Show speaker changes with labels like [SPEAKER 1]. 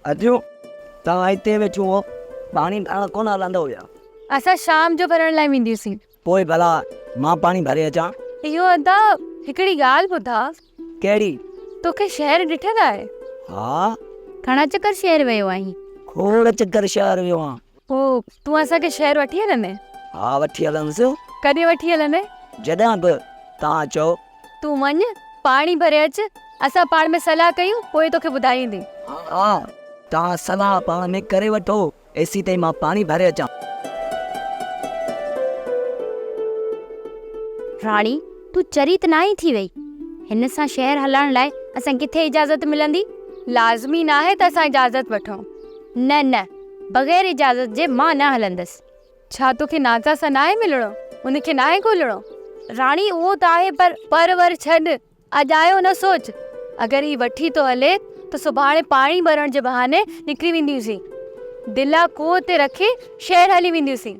[SPEAKER 1] अचो तव्हां हिते वेठो हो पाणी भरण कोन हलंदो हुया
[SPEAKER 2] असां शाम जो भरण लाइ वेंदियूंसीं।
[SPEAKER 1] पोइ भला मां पाणी भरे अचां?
[SPEAKER 2] इहो अदा हिकिड़ी ॻाल्हि ॿुधा,
[SPEAKER 1] कहिड़ी?
[SPEAKER 2] तोखे शहर ॾिठल आहे?
[SPEAKER 1] हा
[SPEAKER 2] घणा चकर शहर वियो आहीं?
[SPEAKER 1] खोड़ चक्कर शहर वियो आहियां।
[SPEAKER 2] पोइ तूं असांखे शहर वठी हलंदे?
[SPEAKER 1] हा वठी हलंदुसि
[SPEAKER 2] कॾहिं वठी हलंदे?
[SPEAKER 1] जॾहिं बि तव्हां चओ।
[SPEAKER 2] तूं वञ पाणी भरे अचु, असां पाण में सलाह कयूं पोइ तोखे ॿुधाईंदी।
[SPEAKER 1] हा तव्हां सलाह पाण में करे वठो, एसी ताईं मां पाणी भरे अचां।
[SPEAKER 3] राणी तूं चरी त नाहीं थी वई? हिन सां शहर हलण लाइ असां किथे इजाज़त मिलंदी?
[SPEAKER 2] लाज़मी न आहे त असां इजाज़त वठूं।
[SPEAKER 3] न न, बग़ैर इजाज़त जे मां न हलंदसि।
[SPEAKER 2] छा तोखे नाज़ा सां नाहे मिलणो? उनखे नाहे ॻोल्हणो?
[SPEAKER 3] राणी उहो त आहे
[SPEAKER 2] पर वर छॾ, अॼु आयो न सोच। अगरि ही वठी तो हले त सुभाणे पाणी भरण जे बहाने निकिरी वेंदियूंसीं, दिला कुओं ते रखे शहर हली वेंदियूंसीं।